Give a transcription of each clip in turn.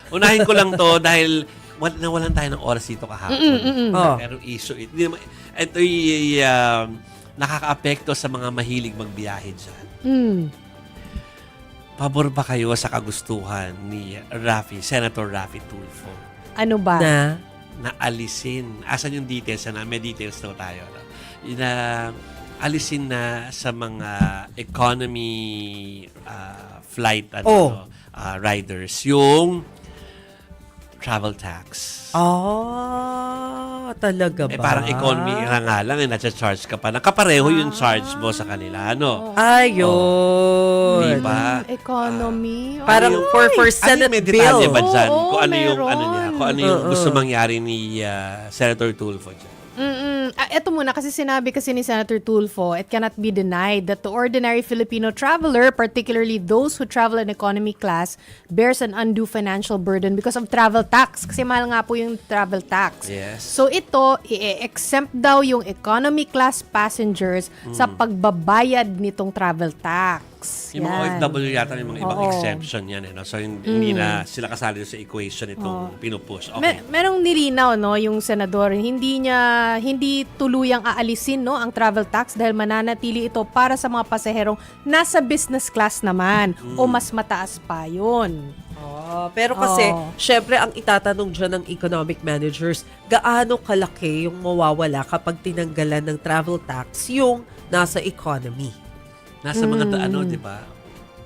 Unahin ko lang to dahil nawalan tayo ng oras dito kahapon. Pero issue ito'y nakaka-apekto sa mga mahilig magbiyahe dyan. Pabor ba kayo sa kagustuhan ni Senator Raffy Tulfo? Ano ba? Na alisin. Asan yung details? May details daw tayo. No? Na alisin na sa mga economy flight riders yung travel tax. Talaga ba? Parang economy nga lang, nasa-charge ka pa. Nakapareho yung charge mo sa kanila, ano? Ayun. Diba? Economy. Parang for Senate may detalye bill. ba dyan? Oo, Kung ano yung, meron. kung ano yung gusto mangyari ni Senator Tulfo dyan. Ito muna, kasi sinabi kasi ni Senator Tulfo, it cannot be denied that the ordinary Filipino traveler, particularly those who travel in economy class, bears an undue financial burden because of travel tax. Kasi mahal nga po yung travel tax. Yes. So ito, i-exempt daw yung economy class passengers sa pagbabayad nitong travel tax. Yung mga Yan. OFW yata may mga ibang Oo. exemption yan. Eh, no? So hindi na sila kasali sa equation itong pinupush. Okay. Merong nilinaw, no, yung senador, hindi tuluyang aalisin, no, ang travel tax dahil mananatili ito para sa mga pasaherong nasa business class naman o mas mataas pa yun. Pero kasi, syempre, ang itatanong dyan ng economic managers, gaano kalaki yung mawawala kapag tinanggalan ng travel tax yung nasa economy? Nasa mga di ba?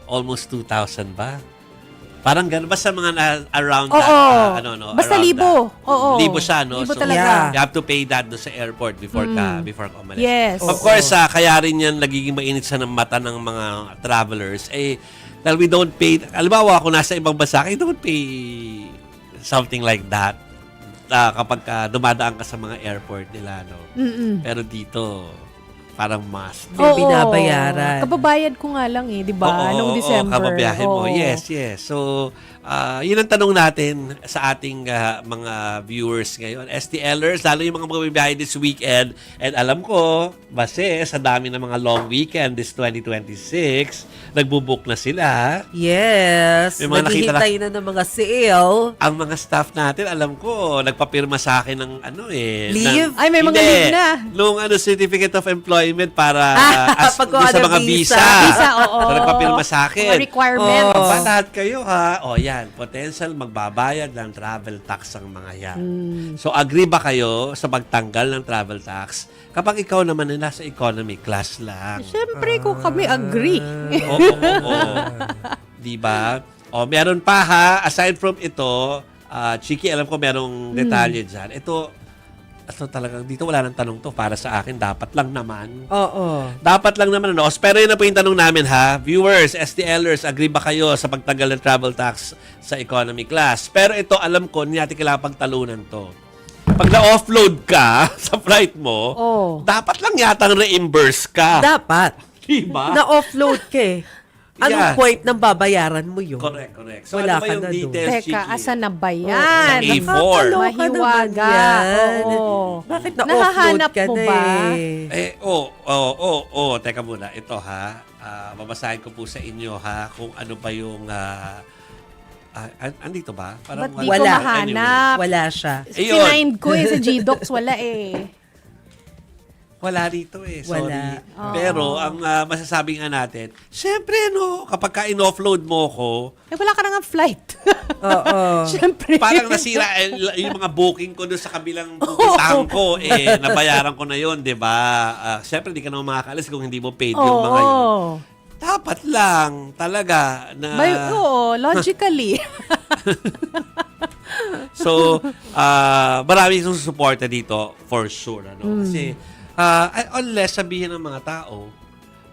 Almost 2,000 ba? Parang gano'n. Basta mga around that. Basta around libo. that. Oo. Libo siya, no? Libo So, talaga. you have to pay that do sa airport before ka umalis. Yes. Of course, kaya rin yan nagiging mainit sa mata ng mga travelers. Dahil we don't pay, alimbawa ako nasa ibang bansa, I don't pay something like that kapag dumadaan ka sa mga airport nila, no? Pero dito, parang must. May binabayaran. Kababayad ko nga lang di ba? Noong December. Kababiyahe mo. Oo. Yes. So, yun ang tanong natin sa ating mga viewers ngayon. STLers, lalo yung mga magbibiyahe this weekend. And alam ko, base sa dami ng mga long weekend this 2026, nagbubook na sila. Yes. May mga nakita Naghihintay na ng mga sale. Ang mga staff natin, alam ko, nagpapirma sa akin ng Leave? Ay, may mga leave na. Nung certificate of employment para pagkuha sa ng mga visa. visa. Oo. So, nagpapirma sa akin. Mga requirements. Ba, lahat kayo ha? Yan, potential magbabayad ng travel tax ang mga yan. So, agree ba kayo sa pagtanggal ng travel tax kapag ikaw naman ay nasa economy class lang? Siyempre, kung kami agree. Oo. Diba? Meron pa ha, aside from ito, Chiki, alam ko merong detalye dyan. Ito talagang, dito wala nang tanong to para sa akin. Dapat lang naman. Dapat lang naman. Ano? Pero yun na po yung tanong namin ha. Viewers, STLers, agree ba kayo sa pagtanggal ng travel tax sa economy class? Pero ito, alam ko, hindi natin kailangan pagtalunan to. Pag na-offload ka sa flight mo, dapat lang yatang reimburse ka. Dapat. Diba? Na-offload ka eh. Anong Yeah. point ng babayaran mo yun? Correct. So, Wala ano ba ka yung na details, Teka, Chiki? asan na ba yan? Sa A4. Nakakaloka Mahiwaga. naman yan. Oo. Bakit na-offload Nahahanap ka mo na ba? Teka muna. Ito ha. Babasahin ko po sa inyo ha kung ano ba yung andito ba? Parang Ba't di ko Wala. mahanap? Wala siya. Ayun. Pinind ko sa GDocs, wala Wala rito sorry. Wala. Pero ang masasabi nga natin, syempre kapag ka in-offload mo ko, wala ka na nga flight. Oo. Siyempre. parang nasira yung mga booking ko doon sa kabilang pupuntahan ko, nabayaran ko na yon, di ba? Syempre, di ka naman makakalis kung hindi mo paid yung mga yun. Dapat lang, talaga, na... Logically. So, marami yung susuporta dito, for sure. Kasi, unless sabihin ng mga tao,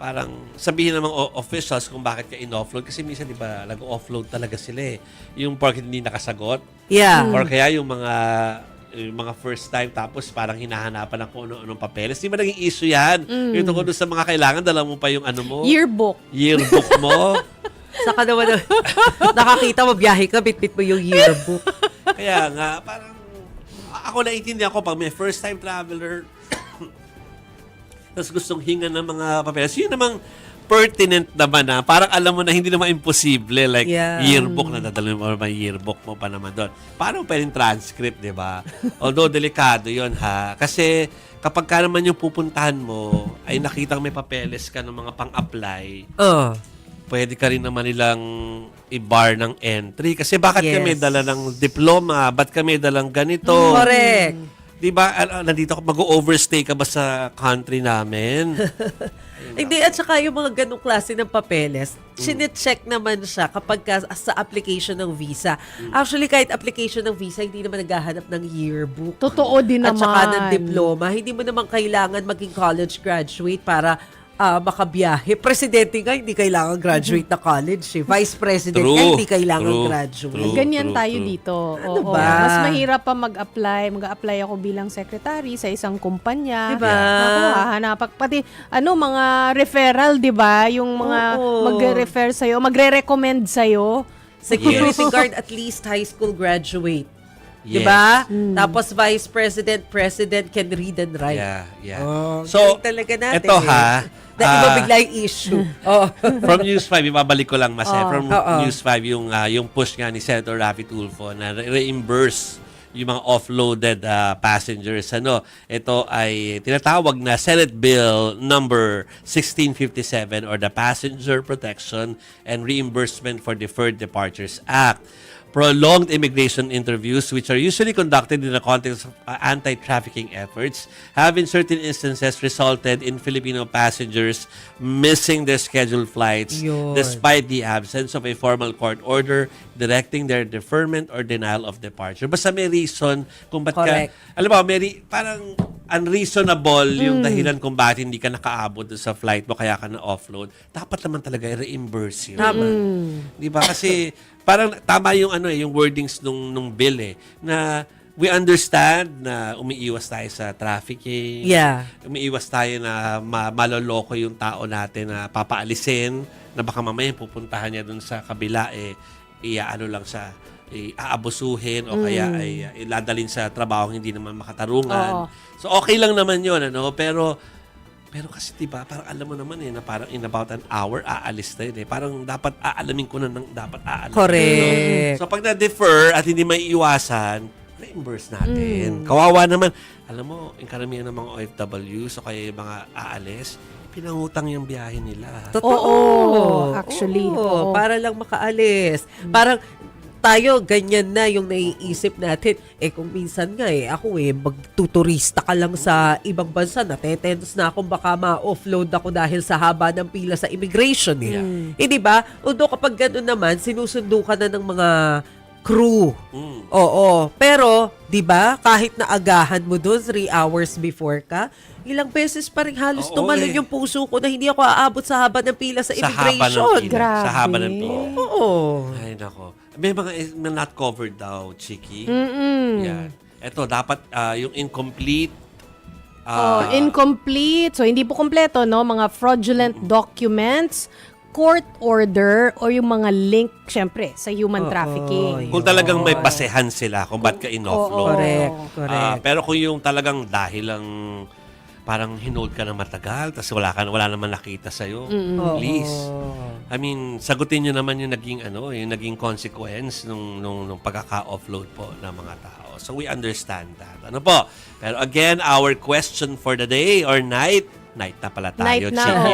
parang sabihin ng mga officials kung bakit ka in-offload. Kasi minsan, di ba, nag-offload talaga sila Yung porket hindi nakasagot. Yeah. Or kaya yung mga first time tapos parang hinahanapan ng kung ano-anong papeles. Di ba naging issue yan? Yung tungkol doon sa mga kailangan, dala mo pa yung ano mo. Yearbook mo. Saka naman, nakakita mo, biyahe ka, bitbit mo yung yearbook. Kaya nga, parang ako naiintindihan ko pag may first time traveler tapos gustong hinga ng mga papeles. Yun namang pertinent naman parang alam mo na hindi naman imposible. Like, Yeah. yearbook na dadalhin mo, may yearbook mo pa naman doon. Paano pwedeng transcript, di ba? Although, delikado yon ha. Kasi, kapag ka naman yung pupuntahan mo, ay nakitang may papeles ka ng mga pang-apply, pwede ka rin naman nilang i-bar ng entry. Kasi bakit Yes. kami dala ng diploma? Ba't kami dalang ganito? Correct. Di ba, nandito ka, mag-overstay ka ba sa country namin? Hindi, at saka yung mga ganong klase ng papeles, sinecheck naman siya kapag sa application ng visa. Actually, kahit application ng visa, hindi naman naghahanap ng yearbook. Totoo din At naman. saka ng diploma. Hindi mo naman kailangan maging college graduate para makabiyahe. Presidente nga, hindi kailangan graduate na college. Vice President nga, hindi kailangan graduate. True. Ganyan tayo dito. Ano Oo. ba? Mas mahirap pa mag-apply. Mag-apply ako bilang secretary sa isang kumpanya. Diba? Naku, hahanapan. Pati, mga referral, di ba? Yung mga Oo. magre-refer sa'yo, magre-recommend sa'yo. Security Yes. guard, at least high school graduate. Yes. Diba? Tapos Vice President, President can read and write. Yeah. So, talaga natin. ito ha, Na iba bigla yung issue. from News 5, ibabalik ko lang from Oo. News 5 yung push nga ni Senator Raffy Tulfo na reimburse yung mga offloaded passengers. Ito ay tinatawag na Senate Bill number 1657 or the Passenger Protection and Reimbursement for Deferred Departures Act. Prolonged immigration interviews, which are usually conducted in the context of anti-trafficking efforts, have in certain instances resulted in Filipino passengers missing their scheduled flights Yun. despite the absence of a formal court order directing their deferment or denial of departure. Basta may reason kung ba't Correct. ka... Alam mo, parang unreasonable yung dahilan kung bakit hindi ka nakaabot dun sa flight mo kaya ka na-offload. Dapat naman talaga i-reimburse yun. Tama. Di ba? Kasi parang tama yung yung wordings nung bill na we understand na umiiwas tayo sa trafficking. Yeah. Umiiwas tayo na maloloko yung tao natin na papaalisin na baka mamaya pupuntahan niya dun sa kabila lang sa aabusuhin o kaya ay iladalin sa trabaho hindi naman makatarungan. Oo. So okay lang naman 'yon pero kasi diba, parang alam mo naman na parang in about an hour, aalis na yun Parang dapat aalamin ko na dapat aalis. Correct. So pag na-defer at hindi may iwasan, reimburse natin. Kawawa naman. Alam mo, yung karamihan ng mga OFW, so kaya yung mga aalis, pinangutang yung biyahe nila. Totoo. Oo, actually. Oo. Para lang makaalis. Parang tayo, ganyan na yung naiisip natin. Kung minsan nga ako magtuturista ka lang sa ibang bansa, natetense na akong baka ma-offload ako dahil sa haba ng pila sa immigration di ba? Although kapag gano'n naman, sinusundo ka na ng mga crew. Oo. Pero, di ba, kahit na agahan mo doon 3 hours before ka, ilang beses pa rin halos Oo, tumalon yung puso ko na hindi ako aabot sa haba ng pila sa immigration. Grabe. Sa haba ng pila. Oo. Ay, nako. May mga not covered daw, Chiki. Yan. Ito, dapat yung incomplete. Incomplete. So, hindi po kompleto, no? Mga fraudulent documents, court order, o yung mga link, syempre, sa human trafficking. Kung talagang may basehan sila kung ba't ka in-offload. Correct. Pero kung yung talagang dahil lang parang hinold ka na matagal tapos wala naman nakita sa'yo, please. I mean, sagutin nyo naman yung naging consequence nung pagkaka-offload po ng mga tao. So we understand that. Ano po? Pero again, our question for the day or night na pala tayo. Night na, Chiki.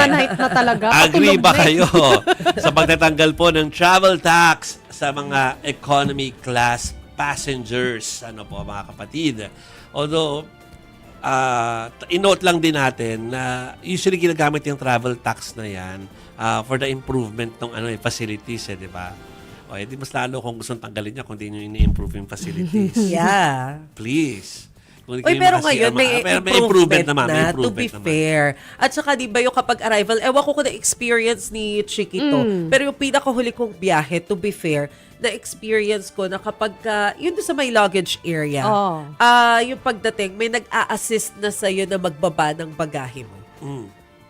night na talaga. Agree Patulog ba na. kayo sa pagtatanggal po ng travel tax sa mga economy class passengers? Ano po mga kapatid? Although, inote lang din natin na usually ginagamit yung travel tax na yan for the improvement ng facilities, di ba? O, di mas lalo kung gusto tanggalin niya kung di nyo ini-improve yung facilities. Yeah. Please. Kung di Oy, kayo pero makasiya, ngayon may improvement naman. May na, to improvement be naman. fair. At saka di ba yung kapag arrival, ewan ko kung na-experience ni Chiquito, pero yung pinakahuli kong biyahe, to be fair, na-experience ko na kapag, yun doon sa may luggage area, Oh. yung pagdating, may nag-a-assist na sa'yo na magbaba ng bagahe mo.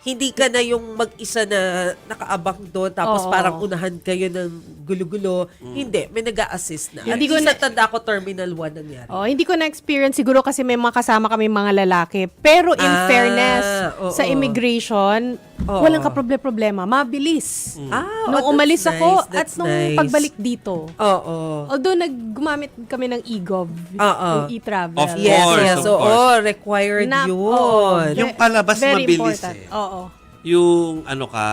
Hindi ka na yung mag-isa na nakaabang doon tapos Oo. parang unahan kayo ng gulo-gulo. Hindi, may nag-a-assist na. At Hindi ko least tanda ko Terminal 1 nangyari. Hindi ko na-experience siguro kasi may mga kasama kami mga lalaki. Pero in fairness, oo. sa immigration, Oo. Walang kaproblema. Mabilis. Ah, Nung that's umalis ako nice, that's at nung nice. pagbalik dito. Oo. Although gumamit kami ng e-gov, Oo. yung e-travel. Of Yes, course, yes. of Oo, course. required Oo. yun. Yung palabas Very mabilis important. eh. Oo. Yung ano ka,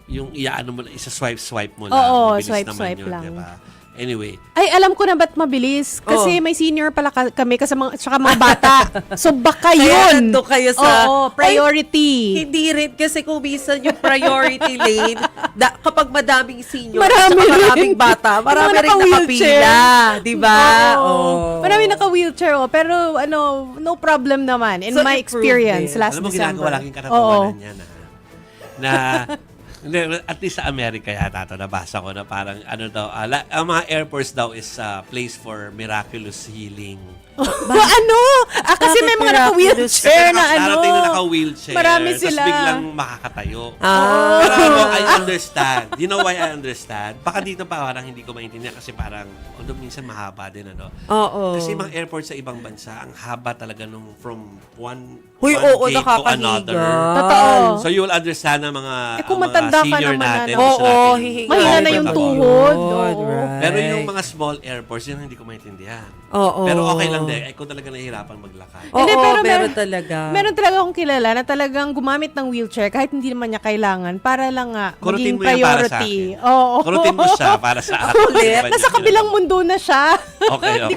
yung iaano mo, isa-swipe mo lang. Oo, Mabilis swipe, naman swipe yun, lang. diba? Anyway, Ay, alam ko na ba't mabilis. Kasi may senior pala kami tsaka mga bata. So, baka Kaya yun. nandun kayo sa... Oo, priority. Ay, hindi rin. Kasi kung minsan yung priority lane, kapag madaming senior, Marami at saka maraming rin. bata, marami Yung mga rin naka-wheelchair. nakapila. Diba? Oo. Oo. Marami naka-wheelchair, pero no problem naman. In So, my experience, improvement. last alam mo, December. ginagawa lang yung katapunan yan. Na, hindi, at least sa Amerika yata ito, nabasa ko na parang, ano daw, ang mga airports daw is a place for miraculous healing. Ano? Kasi may mga Bakit naka-wheelchair na ano. Darating na naka-wheelchair. Marami Tapos sila. biglang makakatayo. Ah. Pero ano, I understand. You know why I understand? Baka dito pa parang hindi ko maintindihan kasi parang, although minsan mahaba din, ano. Oo. Kasi mga airport sa ibang bansa, ang haba talaga nung from one Huy, one oo, gate to nakakahiga. another. Totoo. So you will understand na mga, Kung ang mga matanda ka senior naman, natin. ano. gusto Oo, natin hihinga. Mahina na comfortable. yung tuhod. Oo. Right. Pero yung mga small airports, yun ang hindi ko maintindihan. Oo. Pero okay lang din. Ay, kung talaga nahihirapan maglakad. Oo, Hindi, pero meron talaga. Meron talaga akong kilala na talagang gumamit ng wheelchair kahit hindi naman niya kailangan para lang nga Kurutin maging mo yan para sa priority. akin. Oo. Kurutin mo siya para sa akin. Kulit. Nasa kabilang mundo na siya. Okay, okay.